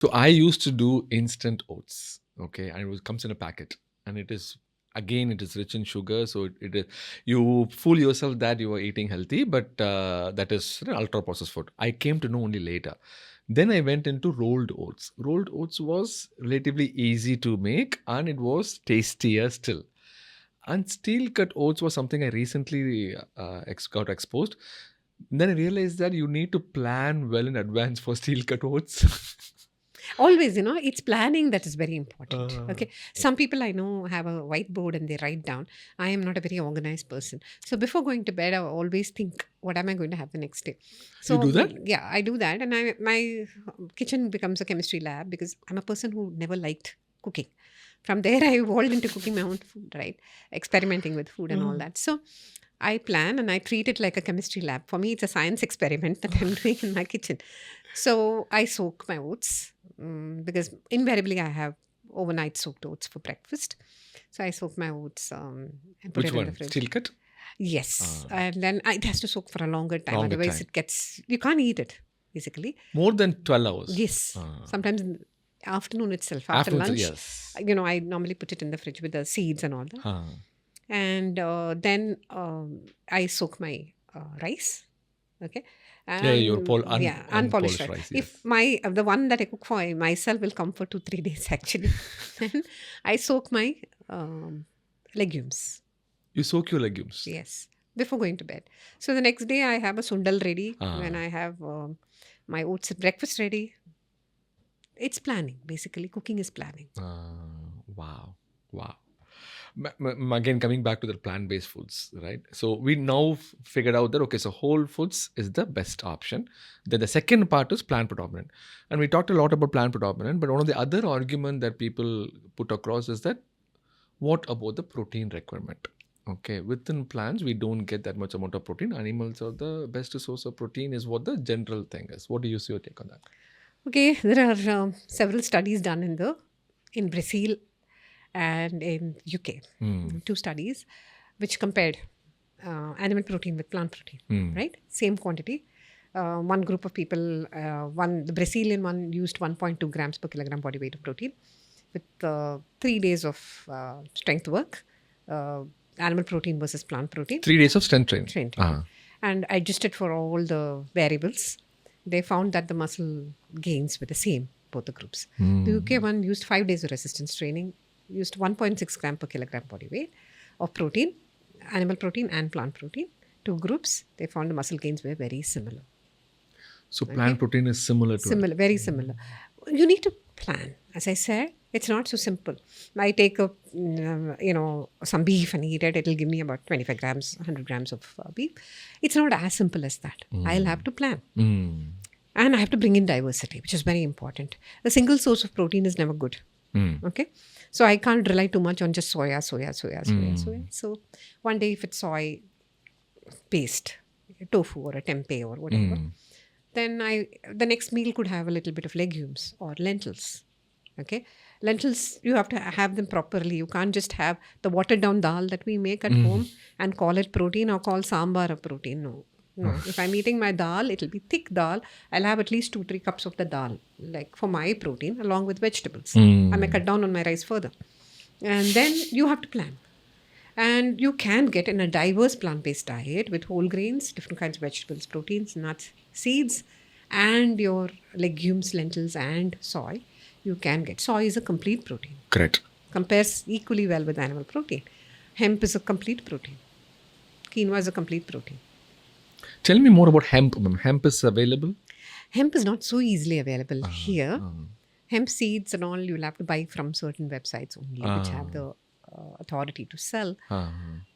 So I used to do instant oats, okay, and comes in a packet, and it is again it is rich in sugar, so it is you fool yourself that you are eating healthy, but that is ultra processed food. I came to know only later. Then I went into rolled oats. Rolled oats was relatively easy to make, and it was tastier still. And steel cut oats was something I recently got exposed. Then I realized that you need to plan well in advance for steel cut oats. Always, it's planning that is very important. Uh, Okay. Some people I know have a whiteboard and they write down. I am not a very organized person. So before going to bed, I always think, what am I going to have the next day? you So do that? yeah, I do that. And my kitchen becomes a chemistry lab because I'm a person who never liked cooking. From there, I evolved into cooking my own food, right? Experimenting with food and all that. So I plan and I treat it like a chemistry lab. For me, it's a science experiment that I'm doing in my kitchen. So I soak my oats because invariably I have overnight soaked oats for breakfast. So I soak my oats and put Which it in the one? fridge. Steel cut? Yes. And then it has to soak for a longer time. Longer Otherwise, time. you can't eat it, basically. More than 12 hours. Yes. Sometimes in the afternoon itself, after Afternoon, lunch, yes. I normally put it in the fridge with the seeds and all that. Huh. And then I soak my rice. Okay. Yeah, your And unpolished unpolished rice. rice, If yes. the one that I cook for myself will come for 2-3 days actually. Then I soak my legumes. You soak your legumes. Yes, before going to bed. So the next day I have a sundal ready. When Ah. I have my oats at breakfast ready. It's planning. Basically, cooking is planning. Wow. Wow. Again, coming back to the plant-based foods, right? So we now figured out that, okay, so whole foods is the best option. Then the second part is plant predominant. And we talked a lot about plant predominant, but one of the other argument that people put across is that, what about the protein requirement? Okay, within plants, we don't get that much amount of protein. Animals are the best source of protein, is what the general thing is. What do you see your take on that? Okay, there are several studies done in Brazil and in UK. Two studies which compared animal protein with plant protein, right? Same quantity. One group of people, the Brazilian one used 1.2 grams per kilogram body weight of protein with 3 days of strength work, animal protein versus plant protein. 3 days of strength training. Strength training. And adjusted for all the variables. They found that the muscle gains were the same, both the groups. The UK one used 5 days of resistance training, used 1.6 gram per kilogram body weight of protein, animal protein and plant protein. Two groups, they found the muscle gains were very similar. So plant protein is similar to it. Very similar. You need to plan. As I said, it's not so simple. I take some beef and eat it. It'll give me about 25 grams, 100 grams of beef. It's not as simple as that. I'll have to plan. And I have to bring in diversity, which is very important. A single source of protein is never good. Okay. So I can't rely too much on just soya. So one day if it's soy paste, tofu or a tempeh or whatever, then the next meal could have a little bit of legumes or lentils. Okay. Lentils, you have to have them properly. You can't just have the watered down dal that we make at home and call it protein or call sambar a protein. No. If I'm eating my dal, it'll be thick dal. I'll have at least 2-3 cups of the dal, like for my protein, along with vegetables. I may cut down on my rice further. And then you have to plan. And you can get in a diverse plant-based diet with whole grains, different kinds of vegetables, proteins, nuts, seeds, and your legumes, lentils, and soy. You can get. Soy is a complete protein. Correct. Compares equally well with animal protein. Hemp is a complete protein. Quinoa is a complete protein. Tell me more about hemp. Hemp is available? Hemp is not so easily available here. Hemp seeds and all you'll have to buy from certain websites only, which have the authority to sell.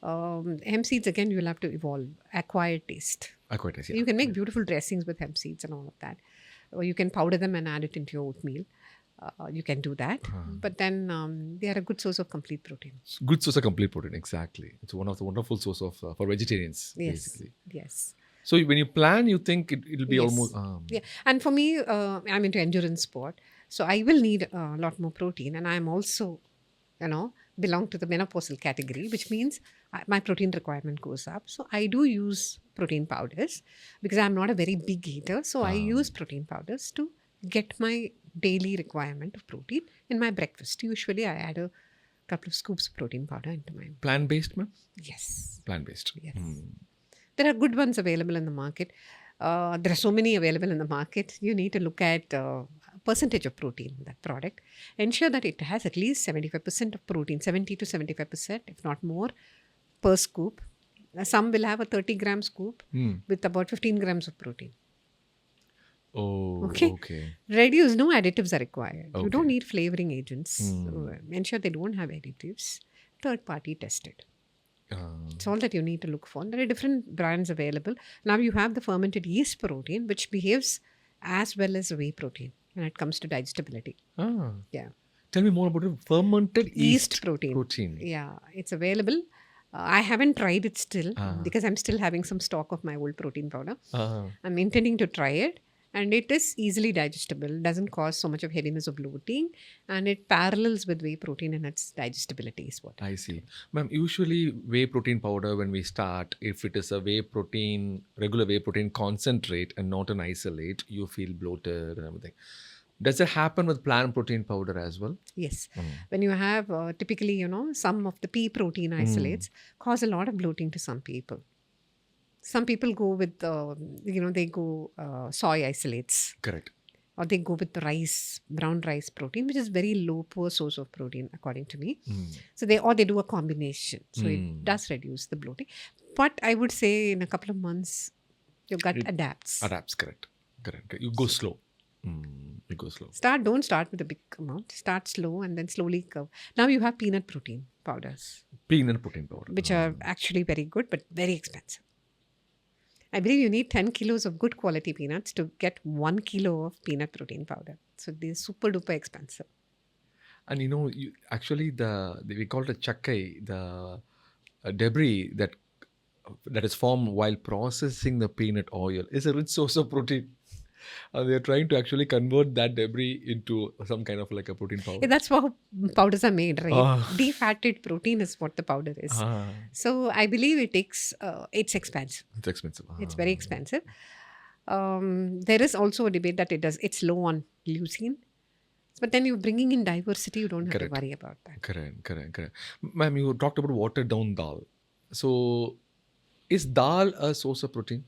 Hemp seeds, again, you'll have to acquire taste. Acquired taste, yeah. You can make beautiful dressings with hemp seeds and all of that. Or you can powder them and add it into your oatmeal. You can do that. But then they are a good source of complete protein. Good source of complete protein, exactly. It's one of the wonderful source of for vegetarians, basically. Yes. So when you plan, you think it'll be almost... Yeah. And for me, I'm into endurance sport. So I will need a lot more protein. And I'm also, belong to the menopausal category, which means my protein requirement goes up. So I do use protein powders because I'm not a very big eater. So I use protein powders to get my daily requirement of protein in my breakfast. Usually, I add a couple of scoops of protein powder into my. Plant-based, ma'am? Yes. Plant-based. Yes. There are good ones available in the market. There are so many available in the market. You need to look at percentage of protein in that product. Ensure that it has at least 75% of protein, 70 to 75%, if not more, per scoop. Some will have a 30-gram scoop with about 15 grams of protein. Oh, Okay. okay. Reduce, no additives are required. You don't Okay. need flavoring agents. So ensure they don't have additives. Third party tested. It's all that you need to look for. There are different brands available. Now you have the fermented yeast protein, which behaves as well as whey protein when it comes to digestibility. Yeah. Tell me more about it. Fermented Yeast protein. Yeah, it's available. I haven't tried it still because I'm still having some stock of my old protein powder. I'm intending to try it. And it is easily digestible, doesn't cause so much of heaviness of bloating, and it parallels with whey protein in its digestibility is what. I see. Ma'am, usually whey protein powder, when we start, if it is a whey protein, regular whey protein concentrate and not an isolate, you feel bloated and everything. Does it happen with plant protein powder as well? Yes. When you have typically, some of the pea protein isolates cause a lot of bloating to some people. Some people go with, they go soy isolates. Correct. Or they go with the rice, brown rice protein, which is very low, poor source of protein, according to me. So they do a combination. So it does reduce the bloating. But I would say in a couple of months, your gut adapts. Adapts, correct. You go slow. You go slow. Don't start with a big amount. Start slow and then slowly curve. Now you have peanut protein powders. Peanut protein powder. Which are actually very good, but very expensive. I believe you need 10 kilos of good quality peanuts to get 1 kilo of peanut protein powder. So they're super duper expensive. And actually we call it chakkai, the debris that is formed while processing the peanut oil is a rich source of protein. And they're trying to actually convert that debris into some kind of like a protein powder. Yeah, that's how powders are made, right? Defatted protein is what the powder is. So I believe it's expensive. It's expensive. It's very expensive. There is also a debate that it's low on leucine. But then you're bringing in diversity, you don't have to worry about that. Correct. Ma'am, you talked about watered down dal. So is dal a source of protein?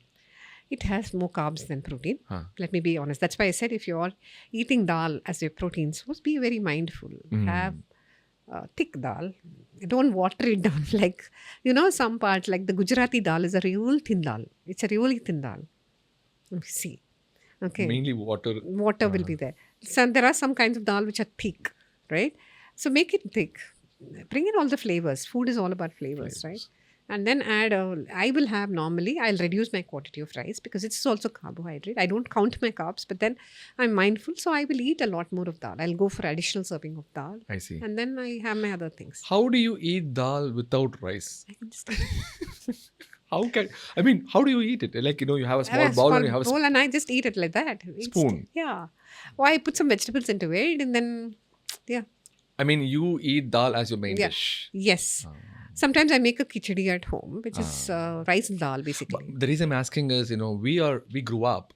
It has more carbs than protein. Let me be honest. That's why I said if you're eating dal as your protein source, be very mindful. Have thick dal. Don't water it down. Like, some parts, like the Gujarati dal is a real thin dal. It's a really thin dal. See. Okay. Mainly water. Water will be there. So there are some kinds of dal which are thick, right? So make it thick. Bring in all the flavors. Food is all about flavors. Right? And then I'll reduce my quantity of rice because it's also carbohydrate. I don't count my carbs, but then I'm mindful. So I will eat a lot more of dal. I'll go for additional serving of dal. I see. And then I have my other things. How do you eat dal without rice? I can just how do you eat it? Like, you have a small bowl and you have a bowl and I just eat it like that. Spoon. Yeah. Or I put some vegetables into it and then, yeah. You eat dal as your main dish. Yes. Sometimes I make a khichdi at home, which is rice and dal basically. But the reason I'm asking is, we grew up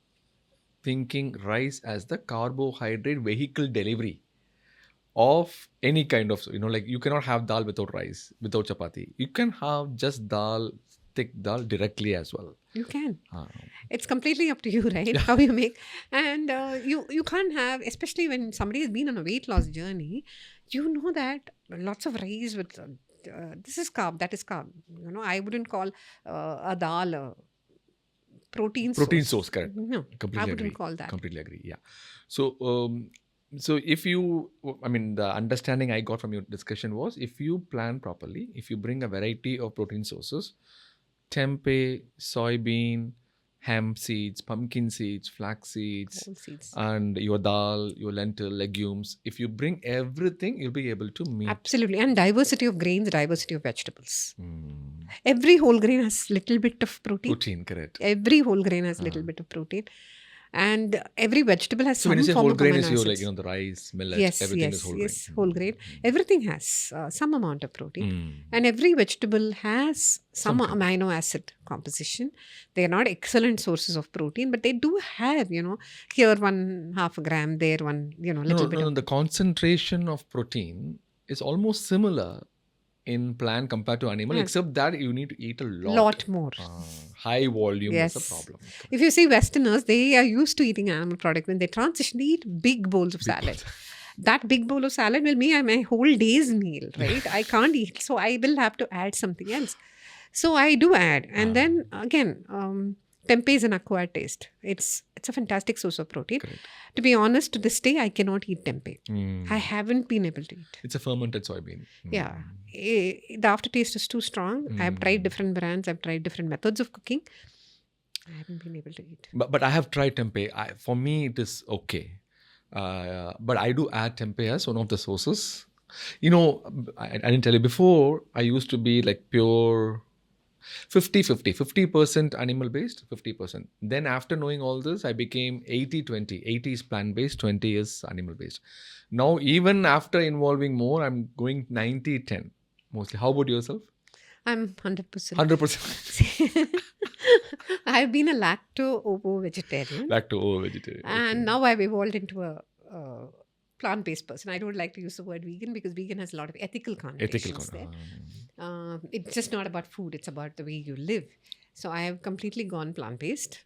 thinking rice as the carbohydrate vehicle delivery of any kind of, like you cannot have dal without rice, without chapati. You can have just dal, thick dal directly as well. You can. It's completely up to you, right? How you make. And you can't have, especially when somebody has been on a weight loss journey, that lots of rice with... this is carb, that is carb. I wouldn't call a dal a protein source, correct. No, completely I wouldn't agree. call that. Completely agree, yeah. So if you, the understanding I got from your discussion was, if you plan properly, if you bring a variety of protein sources, tempeh, soybean, hemp seeds, pumpkin seeds, flax seeds, and your dal, your lentil, legumes. If you bring everything, you'll be able to meet. Absolutely. And diversity of grains, diversity of vegetables. Every whole grain has little bit of protein. Protein, correct. Every whole grain has little bit of protein. And every vegetable has So when you some say form whole of grain, amino is your like, acids. the rice, millet, Yes, everything is yes, whole grain. yes, whole grain. Everything has some amount of protein. Mm. And every vegetable has some Some kind. amino acid composition. They are not excellent sources of protein, but they do have, here 1/2 gram, there one, little bit of. The concentration of protein is almost similar in plant compared to animal, And except that you need to eat a lot. lot more. High volume is a Yes. problem. Correct. If you see Westerners, they are used to eating animal product. When they transition, they eat big bowls of salad. That big bowl of salad will be my whole day's meal, right? I can't eat, so I will have to add something else. So I do add, and then again, tempeh is an acquired taste. It's a fantastic source of protein. Correct. To be honest, to this day, I cannot eat tempeh. Mm. I haven't been able to eat. It's a fermented soybean. Yeah, the aftertaste is too strong. I've tried different brands. I've tried different methods of cooking. I haven't been able to eat. But I have tried tempeh. For me, it is okay. But I do add tempeh as one of the sources. I didn't tell you before, I used to be like pure 50-50, 50% animal based, 50%. Then after knowing all this, I became 80-20. 80 is plant based, 20 is animal based. Now, even after involving more, I'm going 90-10 mostly. How about yourself? I'm 100%. 100%. I've been a lacto-ovo vegetarian. Lacto vegetarian. And now I've evolved into a plant-based person. I don't like to use the word vegan because vegan has a lot of ethical connotations there. It's just not about food. It's about the way you live. So I have completely gone plant-based.